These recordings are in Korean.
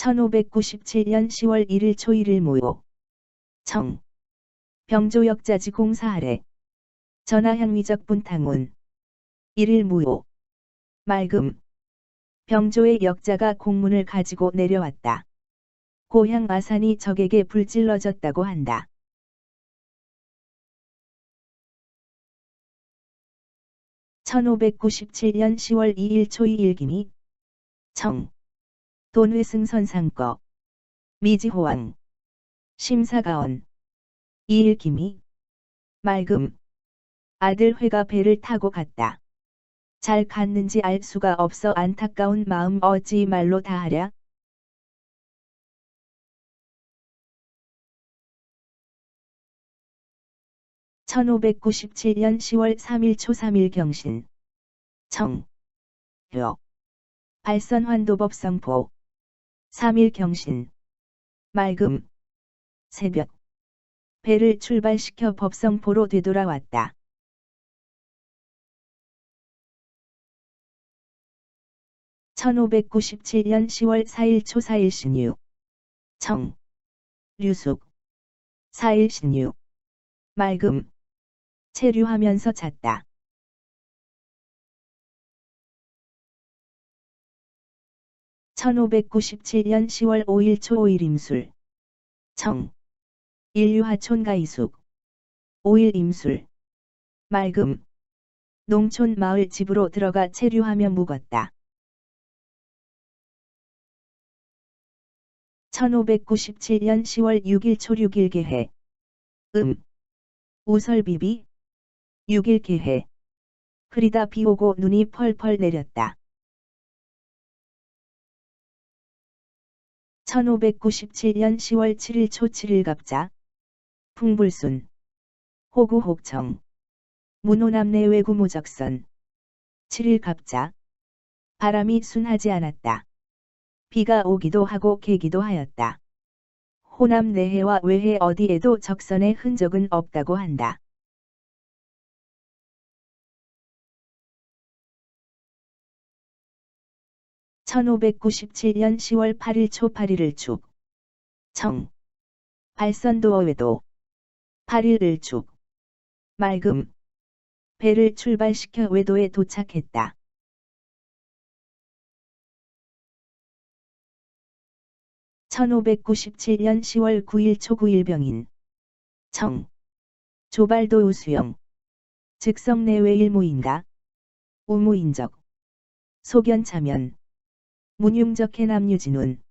1597년 10월 1일 초일일 모요. 청. 병조 역자지 공사 아래. 전하향위적 분탕운. 1일 무효. 맑음. 병조의 역자가 공문을 가지고 내려왔다. 고향 아산이 적에게 불질러졌다고 한다. (1597년 10월 2일 초이일 김이) 청. 돈회승선상거. 미지호왕. 심사가언. 2일 김이. 맑음. 아들 회가 배를 타고 갔다. 잘 갔는지 알 수가 없어 안타까운 마음 어찌 말로 다하랴. (1597년 10월 3일 초3일 경신) 청. 려. 발선환도법 성포. 3일 경신. 맑음. 새벽. 배를 출발시켜 법성포로 되돌아왔다. (1597년 10월 4일 초4일 신유) 청. 류숙. 4일 신유. 맑음. 체류하면서 잤다. (1597년 10월 5일 초5일 임술) 청. 인류하촌 가이숙. 5일 임술. 맑음. 농촌 마을 집으로 들어가 체류하며 묵었다. 1597년 10월 6일 초6일 개해. 우설비비. 6일 개해. 흐리다 비오고 눈이 펄펄 내렸다. 1597년 10월 7일 초7일 갑자. 풍불순. 호구 혹청. 문호남내 외구무적선. 7일 갑자. 바람이 순하지 않았다. 비가 오기도 하고 개기도 하였다. 호남 내해와 외해 어디에도 적선의 흔적은 없다고 한다. (1597년 10월 8일 초8일 축) 청. 발선도어 외도. 8일 을축. 맑음. 배를 출발시켜 외도에 도착했다. (1597년 10월 9일 초9일 병인) 청. 조발도 우수영. 즉성내외 일무인가. 우무인적. 소견차면. 문융적 해남유진운.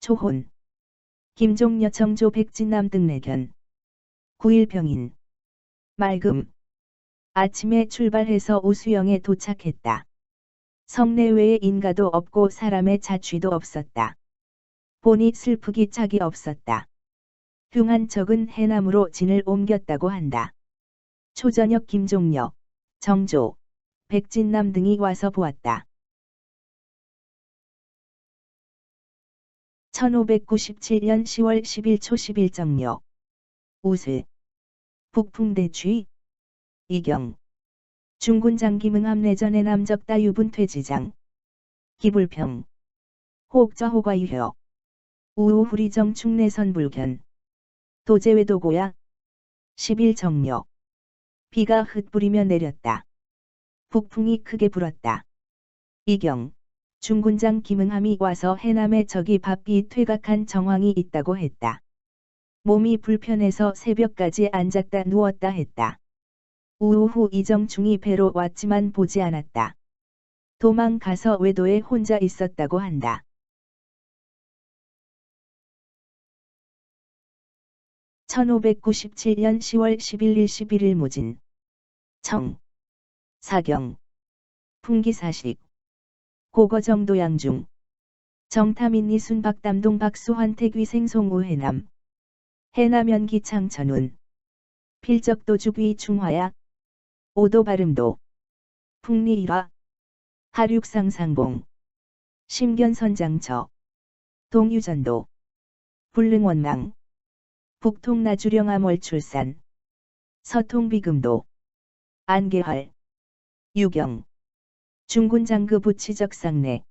초혼. 김종여 청조 백진남 등 내견. 9일 병인. 맑음. 아침에 출발해서 우수영에 도착했다. 성내외에 인가도 없고 사람의 자취도 없었다. 보니 슬프기 짝이 없었다. 흉한 척은 해남으로 진을 옮겼다고 한다. 초저녁 김종여, 정조, 백진남 등이 와서 보았다. 1597년 10월 10일 초10일 정묘. 우슬. 북풍대취. 이경. 중군장 김응암 내전의 남적다 유분 퇴지장. 기불평. 호옥저호과 유효. 우우후리정 충내선 불견. 도제외도고야. 10일 정묘. 비가 흩뿌리며 내렸다. 북풍이 크게 불었다. 이경. 중군장 김응함이 와서 해남에 적이 바삐 퇴각한 정황이 있다고 했다. 몸이 불편해서 새벽까지 앉았다 누웠다 했다. 우후 이정충이 배로 왔지만 보지 않았다. 도망가서 외도에 혼자 있었다고 한다. (1597년 10월 11일 11일 무진) 청. 사경. 풍기사식. 고거정도 양중. 정타민니 순박담동 박수환택위 생송우 해남. 해남연기 창천운. 필적도죽위 중화야. 오도바름도. 풍리일화. 하륙상상봉. 심견선장처. 동유전도. 불능원망. 북통나주령암 월출산. 서통비금도. 안개헐. 유경. 중군장그 부치적 상내.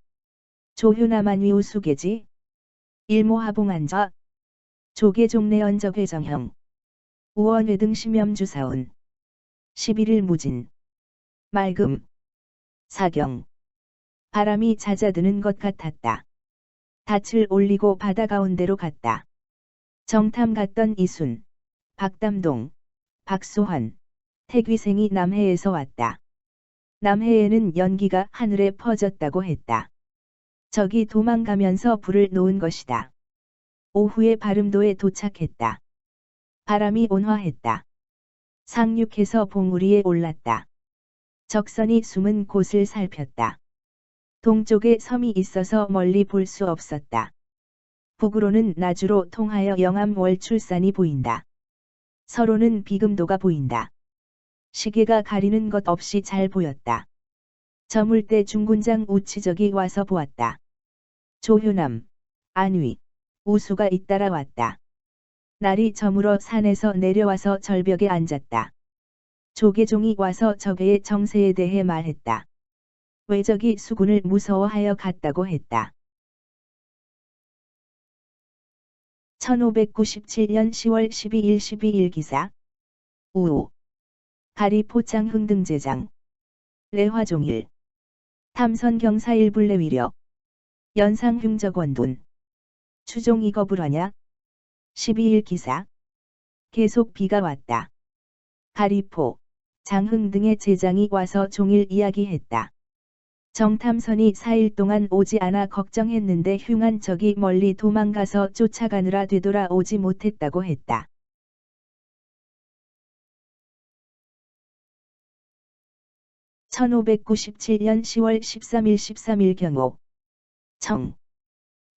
조효남안위 우수계지. 일모하봉안좌 조계종래언적회정형 우원회 등 심염주사온 11일 무진 맑음 사경 바람이 잦아드는 것 같았다. 닻을 올리고 바다 가운데로 갔다. 정탐 갔던 이순, 박담동, 박소환, 태귀생이 남해에서 왔다. 남해에는 연기가 하늘에 퍼졌다고 했다. 적이 도망가면서 불을 놓은 것이다. 오후에 바름도에 도착했다. 바람이 온화했다. 상륙해서 봉우리에 올랐다. 적선이 숨은 곳을 살폈다. 동쪽에 섬이 있어서 멀리 볼 수 없었다. 북으로는 나주로 통하여 영암 월출산이 보인다. 서로는 비금도가 보인다. 시계가 가리는 것 없이 잘 보였다. 저물 때 중군장 우치적이 와서 보았다. 조효남, 안위, 우수가 잇따라 왔다. 날이 저물어 산에서 내려와서 절벽에 앉았다. 조계종이 와서 적의 정세에 대해 말했다. 왜적이 수군을 무서워하여 갔다고 했다. 1597년 10월 12일 기사 우우 가리 포창 흥등제장 레화종일 탐선경사 일불레 위력 연상 흉적원둔 추종 이거불하냐 12일 기사 계속 비가 왔다. 가리포, 장흥 등의 제장이 와서 종일 이야기했다. 정탐선이 4일 동안 오지 않아 걱정했는데 흉한 적이 멀리 도망가서 쫓아가느라 되돌아오지 못했다고 했다. (1597년 10월 13일) 경호 청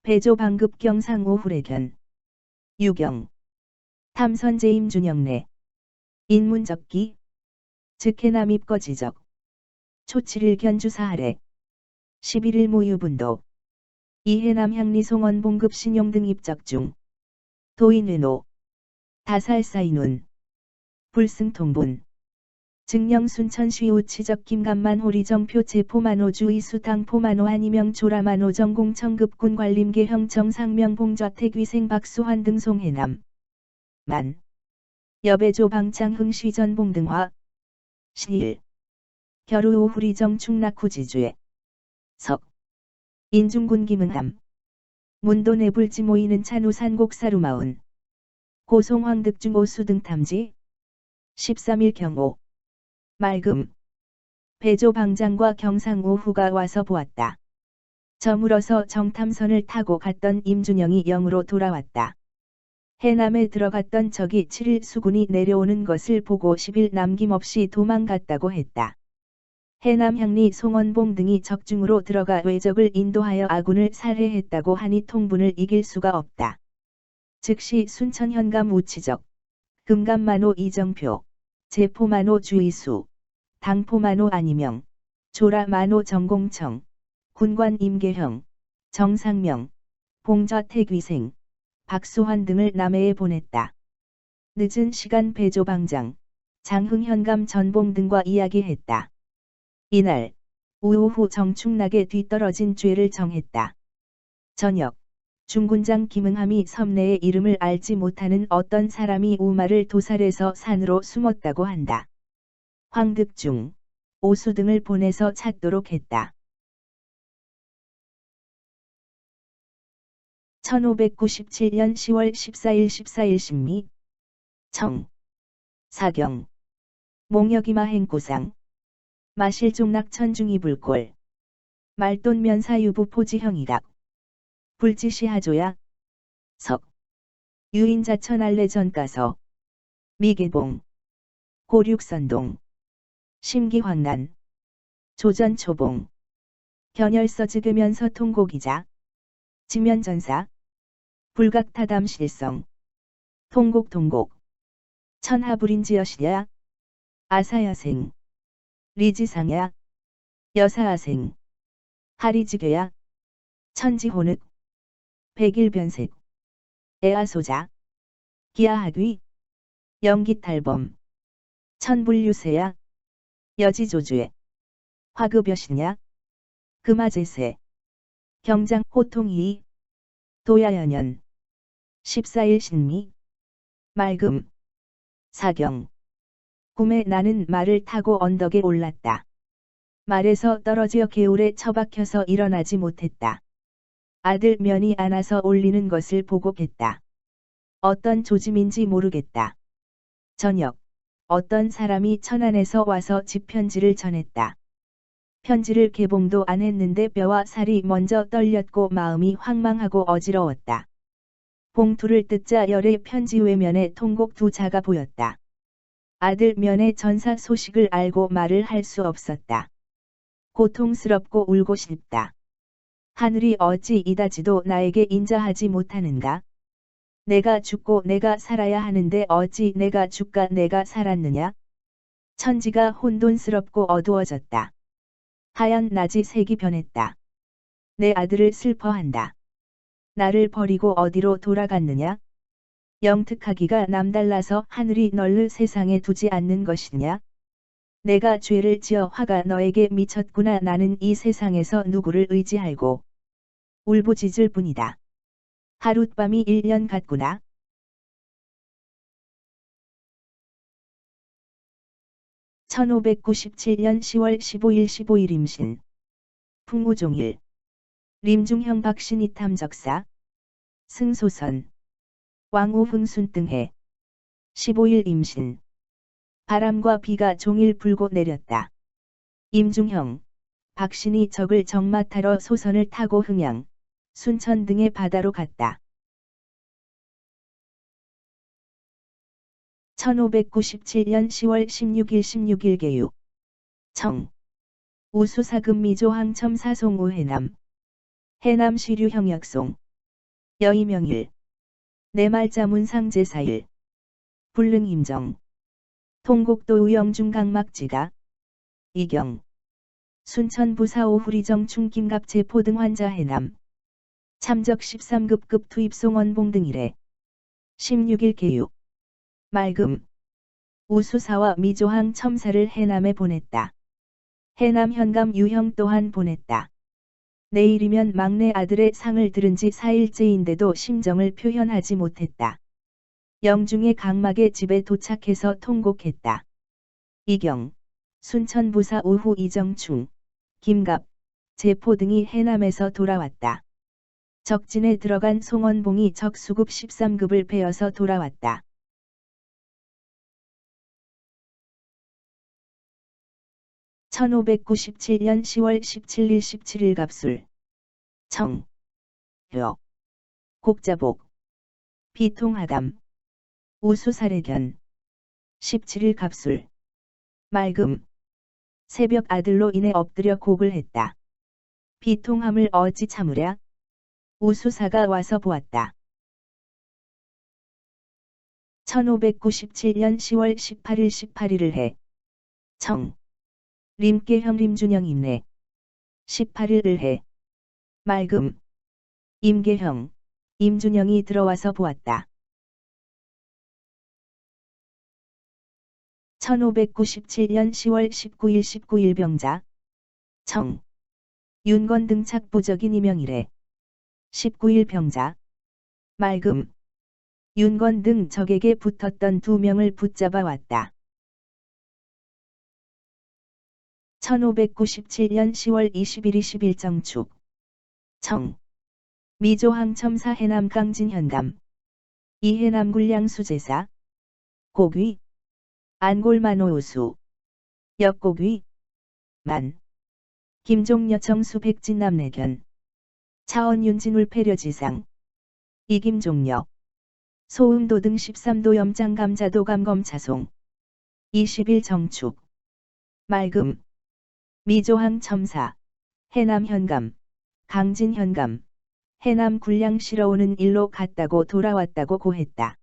배조 방급 경상오 후래견 유경 탐선 재임 준영래 인문적기 즉해남 입거지적 초7일 견주사 아래 11일 모유분도 이해남 향리 송원 봉급 신용 등 입적 중 도인외노 다살사인운 불승통분 증령 순천 쉬우치적 김감만 호리정표 제포만호 주이수 당포만호 한이명 조라만호 정공 청급군 관림계형 정상명 봉좌택위생 박수환 등 송해남 만 여배조 방창 흥시전봉 등화 시일 결우오 후리정 충낙후 지주에 석 인중군 김응함 문도 내불지 모이는 찬우산 곡사루마운 고송황득중 오수 등 탐지 13일 경호 맑음 배조 방장과 경상오후가 와서 보았다. 저물어서 정탐선을 타고 갔던 임준영이 영으로 돌아왔다. 해남에 들어갔던 적이 7일 수군이 내려오는 것을 보고 10일 남김없이 도망갔다고 했다. 해남 향리 송원봉 등이 적중으로 들어가 왜적을 인도하여 아군을 살해했다고 하니 통분을 이길 수가 없다. 즉시 순천 현감 우치적, 금감만호 이정표, 제포만호 주이수, 당포만호 안이명, 조라만호 정공청, 군관 임계형, 정상명, 봉좌택위생, 박소환 등을 남해에 보냈다. 늦은 시간 배조방장, 장흥현감 전봉 등과 이야기했다. 이날 오후 정충락에 뒤떨어진 죄를 정했다. 저녁 중군장 김응함이 섬 내의 이름을 알지 못하는 어떤 사람이 우마를 도살해서 산으로 숨었다고 한다. 황득중, 오수 등을 보내서 찾도록 했다. 1597년 10월 14일 신미 청 사경 몽여기마 행구상 마실종락 천중이 불골 말돈 면사유부 포지형이락 불지시하조야 석 유인자천 알레 전가서 미개봉 고륙선동 심기황난 조전초봉 견열서 즉으면서 통곡이자 지면전사 불각타담실성 통곡 천하불인지여시야 아사야생 리지상야 여사아생 하리지교야 천지혼흑 백일변색 애아소자 기아하귀 영기탈범 천불유세야 여지조주에 화급여시냐 금화제세 경장 호통이 도야연년 14일 신미 맑음 사경 꿈에 나는 말을 타고 언덕에 올랐다. 말에서 떨어져 개울에 처박혀서 일어나지 못했다. 아들 면이 안아서 올리는 것을 보고 겠다. 어떤 조짐인지 모르겠다. 저녁 어떤 사람이 천안에서 와서 집 편지를 전했다. 편지를 개봉도 안 했는데 뼈와 살이 먼저 떨렸고 마음이 황망하고 어지러웠다. 봉투를 뜯자 열의 편지 외면에 통곡 두 자가 보였다. 아들 면의 전사 소식을 알고 말을 할 수 없었다. 고통스럽고 울고 싶다. 하늘이 어찌 이다지도 나에게 인자하지 못하는가? 내가 죽고 내가 살아야 하는데 어찌 내가 죽가 내가 살았느냐? 천지가 혼돈스럽고 어두워졌다. 하얀 낮이 색이 변했다. 내 아들을 슬퍼한다. 나를 버리고 어디로 돌아갔느냐? 영특하기가 남달라서 하늘이 널를 세상에 두지 않는 것이냐? 내가 죄를 지어 화가 너에게 미쳤구나. 나는 이 세상에서 누구를 의지하고 울부짖을 뿐이다. 하룻밤이 1년 같구나. (1597년 10월 15일) 15일 임신 풍무종일 림중형 박신이 탐적사 승소선 왕후 흥순등해 15일 임신 바람과 비가 종일 불고 내렸다. 임중형 박신이 적을 적마타러 소선을 타고 흥양 순천 등의 바다로 갔다. 1597년 10월 16일 16일 개유 청 우수사금 미조항 첨사송 우해남 해남 시류 형약송 여의명일 내말자 문상제사일 불능임정 통곡도 우영중 강막지가 이경 순천 부사 오후리정 충김갑 제포 등 환자 해남 참적 13급급 투입송 원봉 등일에 16일 개유 맑음 우수사와 미조항 첨사를 해남에 보냈다. 해남 현감 유형 또한 보냈다. 내일이면 막내 아들의 상을 들은 지 4일째인데도 심정을 표현하지 못했다. 영중의 강막의 집에 도착해서 통곡했다. 이경 순천 부사 오후 이정충 김갑 제포 등이 해남에서 돌아왔다. 적진에 들어간 송원봉이 적수급 13급을 베어서 돌아왔다. (1597년 10월 17일) 17일 갑술 청 여 곡자복 비통하담 우수사례견 17일 갑술 맑음 새벽 아들로 인해 엎드려 곡을 했다. 비통함을 어찌 참으랴? 우수사가 와서 보았다. 1597년 10월 18일 18일을 해. 청. 림계형 림준영 임내. 18일을 해. 맑음. 임계형, 임준영이 들어와서 보았다. 1597년 10월 19일 19일 병자. 청. 윤건 등착 부적인 이명일에. 19일 병자. 맑음. 윤건 등 적에게 붙었던 2명을 붙잡아 왔다. 1597년 10월 20일 20일 정축. 청. 미조항 첨사 해남 강진 현감. 이해남 굴량 수제사. 고귀. 안골만 오우수. 역고귀. 만. 김종여 정수 백진남 내견. 차원 윤진울 패려지상. 이김종여. 소음도 등 13도 염장 감자도 감검차송. 20일 정축. 맑음. 미조항 첨사. 해남 현감. 강진 현감. 해남 굴량 실어 오는 일로 갔다고 돌아왔다고 고했다.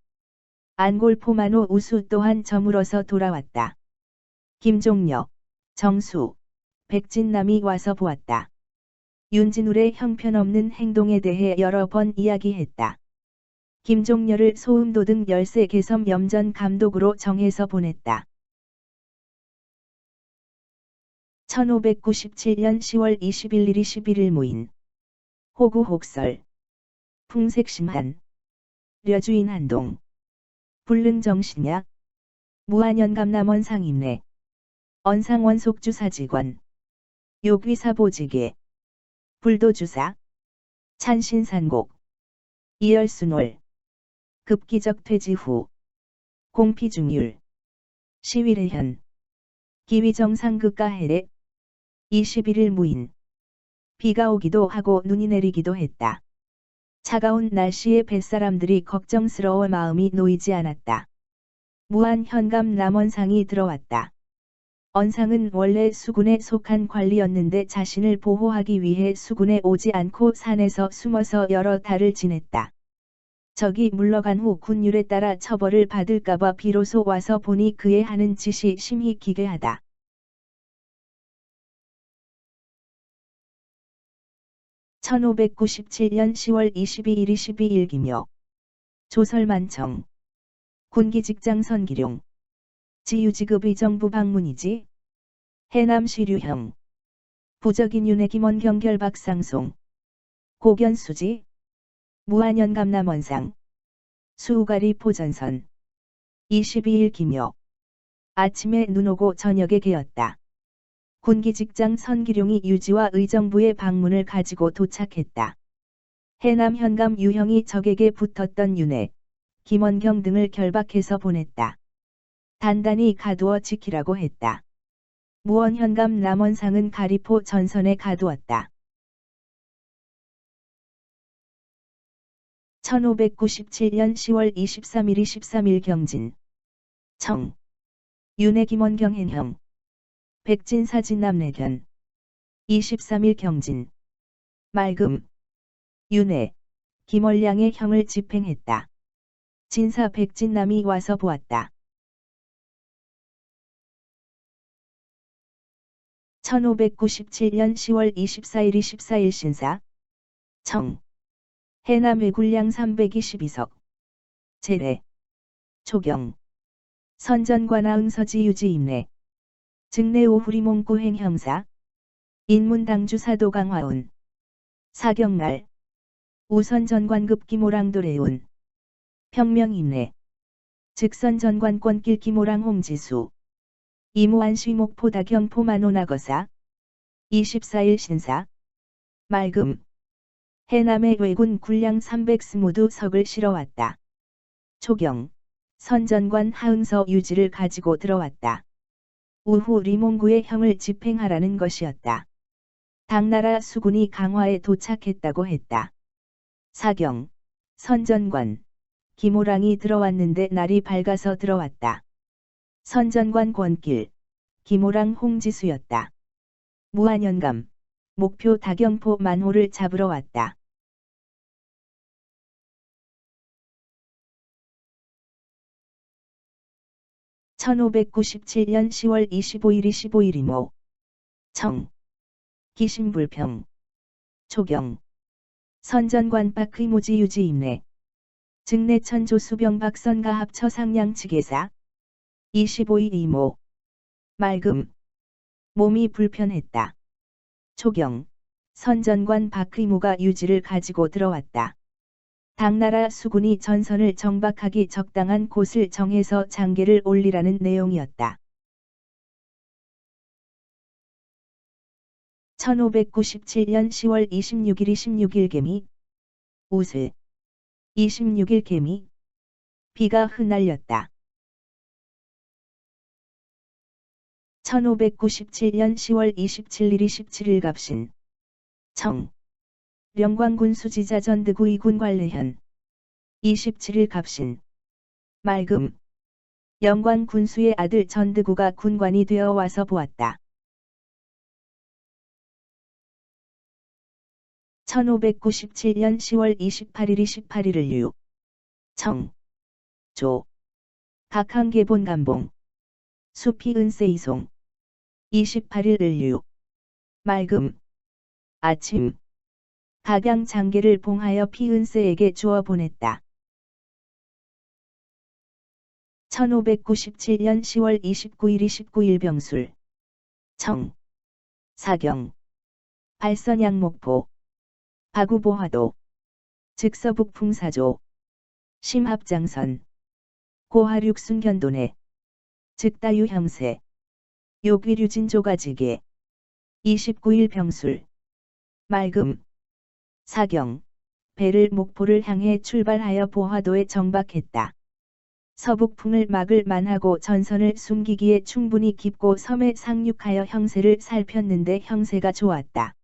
안골 포만호 우수 또한 저물어서 돌아왔다. 김종여, 정수, 백진남이 와서 보았다. 윤진울의 형편없는 행동에 대해 여러 번 이야기했다. 김종여를 소음도 등 열세 개섬 염전 감독으로 정해서 보냈다. 1597년 10월 21일 21일 모인. 호구 혹설. 풍색심한, 려주인 한동, 불능정신약, 무한연감남원 상임내, 언상원속 주사직원, 욕위사보직에, 불도주사, 찬신산곡, 이열순월, 급기적 퇴지 후, 공피중률, 시위례현, 기위정상극가해례, 21일 무인. 비가 오기도 하고 눈이 내리기도 했다. 차가운 날씨에 뱃사람들이 걱정스러워 마음이 놓이지 않았다. 무한 현감 남원상이 들어왔다. 언상은 원래 수군에 속한 관리였는데 자신을 보호하기 위해 수군에 오지 않고 산에서 숨어서 여러 달을 지냈다. 적이 물러간 후 군율에 따라 처벌을 받을까봐 비로소 와서 보니 그의 하는 짓이 심히 기괴하다. (1597년 10월 22일 22일) 김여 조설만청 군기직장 선기룡 지유지급의 정부 방문이지. 해남시류형 부적인윤의 김원경 결박상송 고견수지 무한연감남원상 수우가리 포전선 22일 김여 아침에 눈 오고 저녁에 개었다. 군기직장 선기룡이 유지와 의정부의 방문을 가지고 도착했다. 해남 현감 유형이 적에게 붙었던 윤회, 김원경 등을 결박해서 보냈다. 단단히 가두어 지키라고 했다. 무원현감 남원상은 가리포 전선에 가두었다. 1597년 10월 23일 23일 경진 청 윤회 김원경 hen형 백진사진 남내견 23일 경진 맑음 윤회 김월량의 형을 집행했다. 진사 백진남이 와서 보았다. 1597년 10월 24일 24일 신사 청 해남 외굴량 322석 제례 초경 선전관아 응서지 유지 임례 증내 오후리몽구 행형사 인문당주 사도 강화운 사경날 우선전관급 기모랑도래운 평명임례 즉선전관권길 기모랑 홍지수 이무안시 목포 다경포 만호나거사 24일 신사 맑음 해남의 왜군 군량 300스모두 석을 실어왔다. 초경 선전관 하응서 유지를 가지고 들어왔다. 우후 리몽구의 형을 집행하라는 것이었다. 당나라 수군이 강화에 도착했다고 했다. 사경 선전관 기모랑이 들어왔는데 날이 밝아서 들어왔다. 선전관 권길 기모랑 홍지수였다. 무한연감 목표 다경포 만호를 잡으러 왔다. (1597년 10월 25일 25일) 이모 청 기신불평 초경 선전관 박의모지 유지 임례 증내천 조수병 박선가 합처 상량측에사 25일 이모 맑음 몸이 불편했다. 초경 선전관 박의모가 유지를 가지고 들어왔다. 당나라 수군이 전선을 정박하기 적당한 곳을 정해서 장계를 올리라는 내용이었다. 1597년 10월 26일 26일 개미 우슬 26일 개미 비가 흩날렸다. 1597년 10월 27일 27일 갑신 청 영광군 수지자 전드구 이군 관례현 27일 갑신 맑음 영광 군수의 아들 전드구가 군관이 되어 와서 보았다. 1597년 10월 28일 28일을 유 청 조 각항계본 감봉 수피 은세이송 28일 을유 맑음 아침 각양 장계를 봉하여 피은세에게 주어 보냈다. 1597년 10월 29일 29일 병술 청 사경 발선양 목포 바구보화도 즉 서북풍사조, 심합장선, 고하륙 순견도내, 즉 다유 형세, 요귀류진 조가지게, 29일 병술, 맑음, 사경, 배를 목포를 향해 출발하여 보화도에 정박했다. 서북풍을 막을 만하고 전선을 숨기기에 충분히 깊고 섬에 상륙하여 형세를 살폈는데 형세가 좋았다.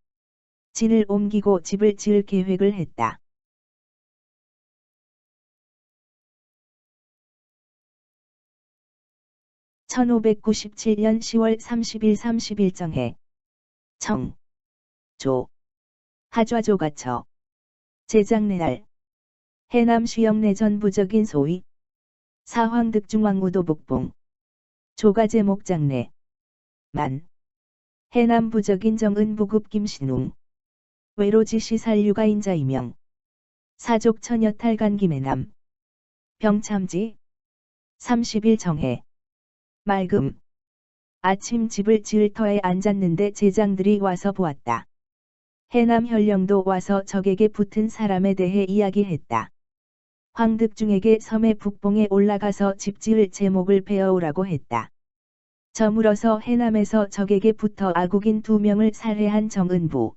진을 옮기고 집을 지을 계획을 했다. (1597년 10월 30일 31정해) 청, 조, 하좌조가처, 제장내날, 해남시영내 전부적인 소위, 사황득중왕우도북봉, 조가제 목장내, 만, 해남부적인 정은부급 김신웅, 외로지시 살류가인자이명, 사족 처녀탈간 김해남, 병참지, 30일 정해, 맑음, 아침 집을 지을 터에 앉았는데 제장들이 와서 보았다. 해남 현령도 와서 적에게 붙은 사람에 대해 이야기했다. 황득중에게 섬의 북봉에 올라가서 집 지을 제목을 베어오라고 했다. 저물어서 해남에서 적에게 붙어 아국인 2명을 살해한 정은부,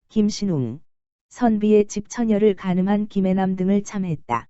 김신웅, 선비의 집 처녀를 간음한 김해남 등을 참했다.